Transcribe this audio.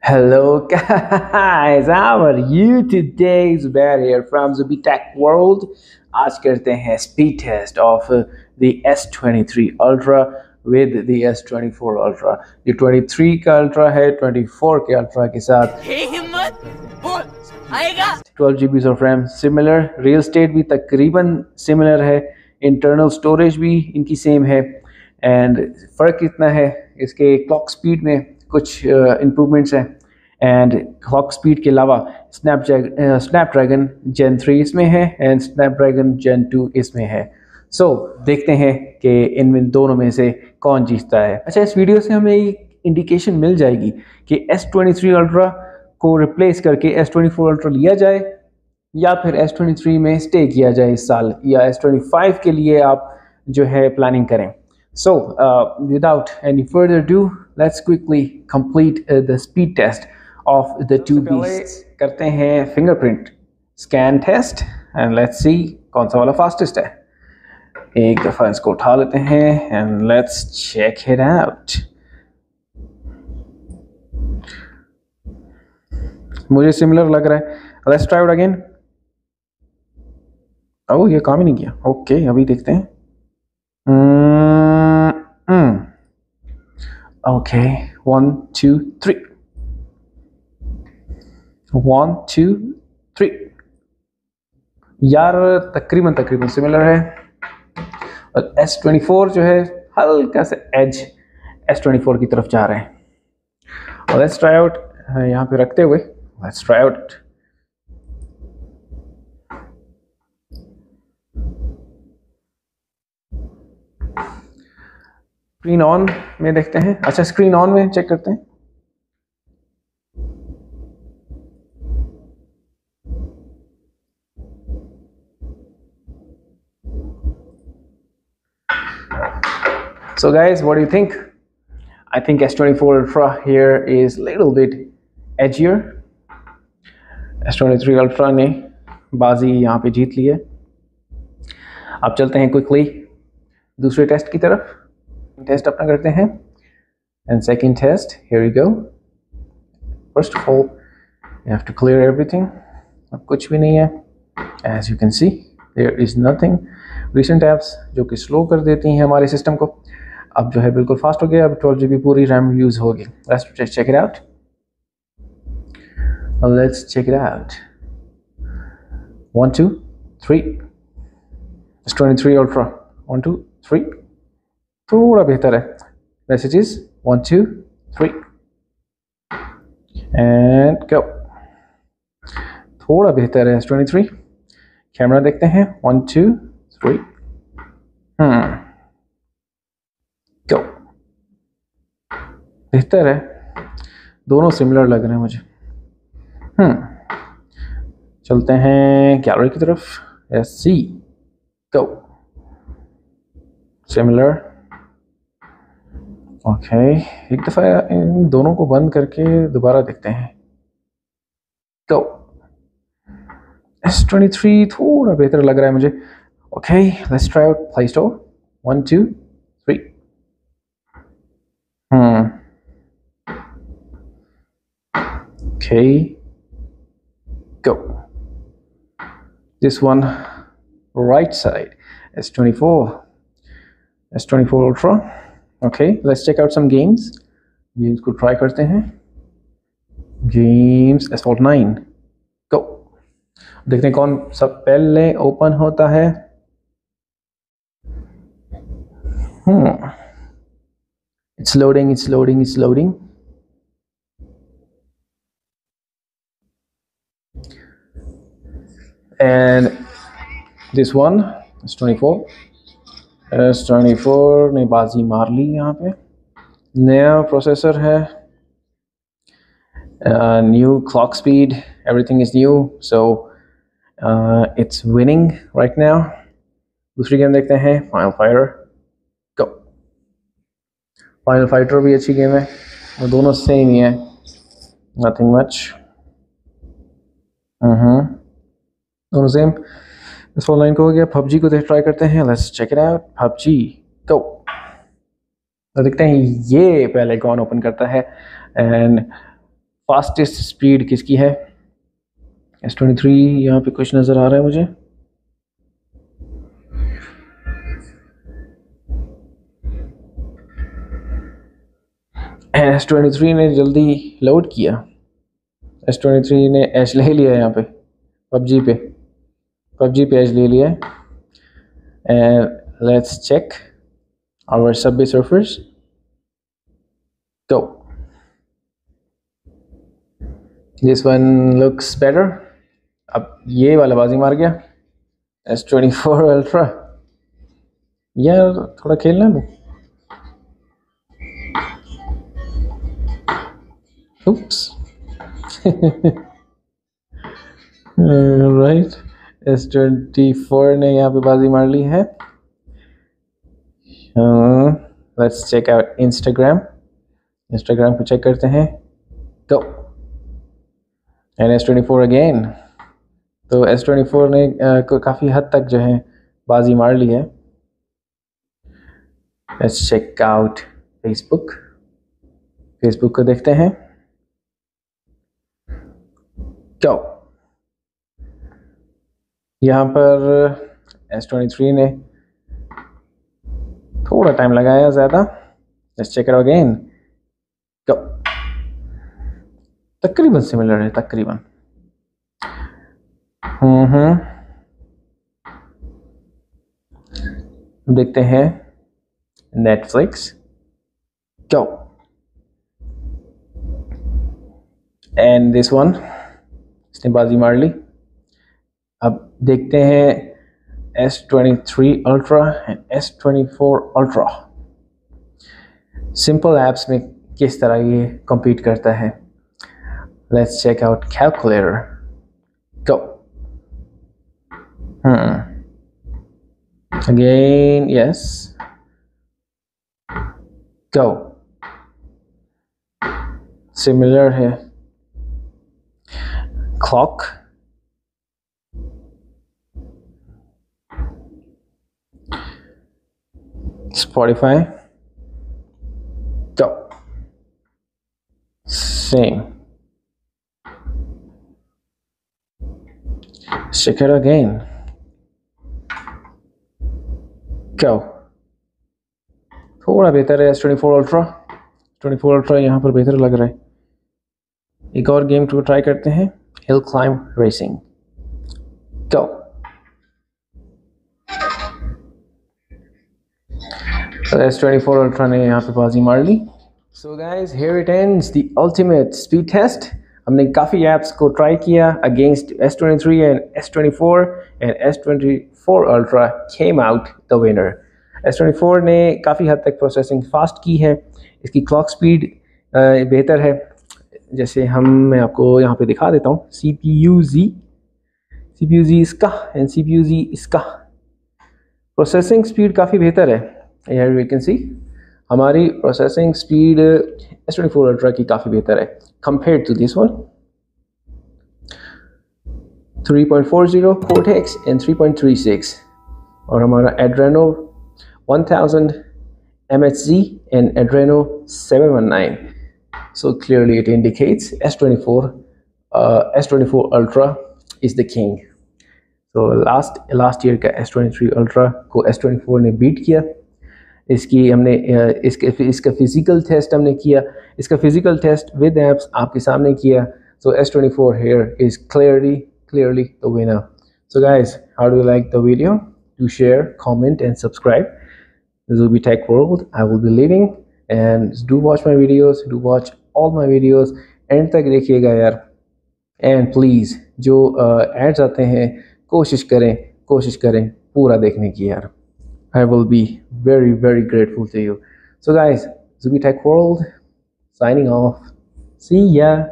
Hello guys, how are you today? Zubair here from Zubi Tech World. आज करते हैं speed test of the S23 Ultra with the S24 Ultra. ये 23 का Ultra है 24 के Ultra के साथ हिम्मत बोल आएगा 12 GB of RAM similar, real estate भी तकरीबन similar है, internal storage भी इनकी same है and फ़र्क कितना है इसके clock speed में कुछ improvements हैं एंड क्लॉक स्पीड के अलावा स्नैपड्रैगन Gen 3 इसमें है एंड स्नैपड्रैगन Gen 2 इसमें है। सो देखते हैं कि इनमें दोनों में से कौन जीतता है। अच्छा, इस वीडियो से हमें एक इंडिकेशन मिल जाएगी कि S23 Ultra को रिप्लेस करके S24 Ultra लिया जाए या फिर S23 में स्टे किया जाए इस साल, या S25 के लिए आप जो है प्लानिंग करें। So, without any further ado, let's quickly complete the speed test of the two beasts. करते हैं fingerprint scan test and let's see कौन सा वाला fastest है। एक दफ़ा इसको उठा लेते हैं and let's check it out. मुझे similar लग रहा है। Let's try it again. Oh, ये काम ही नहीं किया। Okay, अभी देखते हैं। Okay, 1 2 3 1 2 3 यार तकरीबन सिमिलर है। और S24 जो है हल्का सा एज S24 की तरफ जा रहे हैं। और लेट्स ट्राई आउट यहाँ पे रखते हुए let's try out. Screen on में देखते हैं। अच्छा, स्क्रीन ऑन में चेक करते हैं। So guys, what do you think? I think S24 Ultra here is a little bit edgier. S23 Ultra ने बाजी यहाँ पे जीत ली है। अब चलते हैं क्विकली दूसरे टेस्ट की तरफ। टेस्ट अपना करते हैं and second test, here we go. First of all, you have to clear everything. अब कुछ भी नहीं है। As you can see, there is nothing. Recent apps जो कि स्लो कर देती हैं हमारे सिस्टम को, अब जो है बिल्कुल फास्ट हो गया। अब 12 GB पूरी रैम यूज होगी। Let's check it out. Let's check it out. 1 2 3 S23 Ultra 1 2 3 थोड़ा बेहतर है। Messages 1 2 3 and go. थोड़ा बेहतर है S23। कैमरा देखते हैं 1 2 3 गो। बेहतर है, दोनों सिमिलर लग रहे हैं मुझे। चलते हैं गैलरी की तरफ। Let's see go. Similar. Okay, एक दफ़ा इन दोनों को बंद करके दोबारा देखते हैं। गो। S23 थोड़ा बेहतर लग रहा है मुझे। Okay, let's try out play store 1 2 3 Okay, go. This one right side S24 Ultra. Okay, let's check out some games. Games को try करते हैं। Games Asphalt 9. Go. देखते हैं कौन सब पहले ओपन होता है। It's loading. And this one S24 ने बाजी मार ली। यहाँ पे नया प्रोसेसर है, new clock speed, everything is new, so it's winning right now. दूसरी गेम देखते हैं final fighter. Go. Final fighter भी अच्छी गेम है, वो दोनों सेम ही है, नथिंग मच। दोनों सेम। इस ऑनलाइन को हो गया। PUBG को ट्राई करते हैं। Let's check it out. PUBG go. तो देखते हैं ये पहले कौन ओपन करता है। एंड फास्टेस्ट स्पीड किसकी है? S23 यहाँ पे कुछ नज़र आ रहा है मुझे। S23 ने जल्दी लोड किया। S23 ने एज ले लिया यहाँ पे पबजी पे एज ले लिया है। And let's check our Subway Surfers. go, this one looks better। अब ये वाला बाजी मार गया S24 Ultra। यार थोड़ा खेलना है। oops राइट S24 ने यहाँ पे बाजी मार ली है। लेट्स चेक आउट इंस्टाग्राम को चेक करते हैं। तो एंड S24 अगेन। तो S24 ने काफ़ी हद तक जो है बाजी मार ली है। लेट्स चेक आउट फेसबुक को देखते हैं। तो यहाँ पर S23 ने थोड़ा टाइम लगाया ज़्यादा। Let's check it again. तो तकरीबन सिमिलर है, तकरीबन। देखते हैं नेटफ्लिक्स। तो एंड दिस वन, इसने बाजी मार ली। अब देखते हैं S23 Ultra and S24 Ultra simple apps में किस तरह ये compete करता है। Let's check out calculator। Go। Again, yes। Go। Similar है। Clock। Spotify। Go। Same। Check it again। Go। थोड़ा बेहतर है S24 Ultra यहाँ पर बेहतर लग रहा है। एक और गेम को ट्राई करते हैं, हिल क्लाइंब रेसिंग। Go। तो S24 Ultra ने यहाँ पे बाजी मार ली। So guys, here it ends the ultimate speed test। हमने काफ़ी ऐप्स को ट्राई किया against S23 and S24 and S24 Ultra came out the winner। S24 ने काफ़ी हद तक प्रोसेसिंग फास्ट की है, इसकी क्लॉक स्पीड बेहतर है। जैसे मैं आपको यहाँ पे दिखा देता हूँ। CPU Z इसका एंड CPU Z इसका प्रोसेसिंग स्पीड काफ़ी बेहतर है। Here we can see हमारी प्रोसेसिंग स्पीड S24 Ultra की काफ़ी बेहतर है compared to this one। 3.40 Cortex and 3.36 और हमारा Adreno 1000 MHz and Adreno 719। So clearly it indicates S24 Ultra is the king। So last year का S23 Ultra को S24 ने बीट किया। इसकी हमने इसका फिजिकल टेस्ट हमने किया, इसका फिजिकल टेस्ट विद एप्स आपके सामने किया। So S24 here is clearly the winner। So guys, how do you like the video? Do share, comment and subscribe। This will be Tech World। I will be leaving and do watch my videos, do watch all my videos end तक देखिएगा यार। And please जो ads आते हैं कोशिश करें पूरा देखने की यार। I will be very grateful to you। So guys, Zubi Tech World signing off। See ya।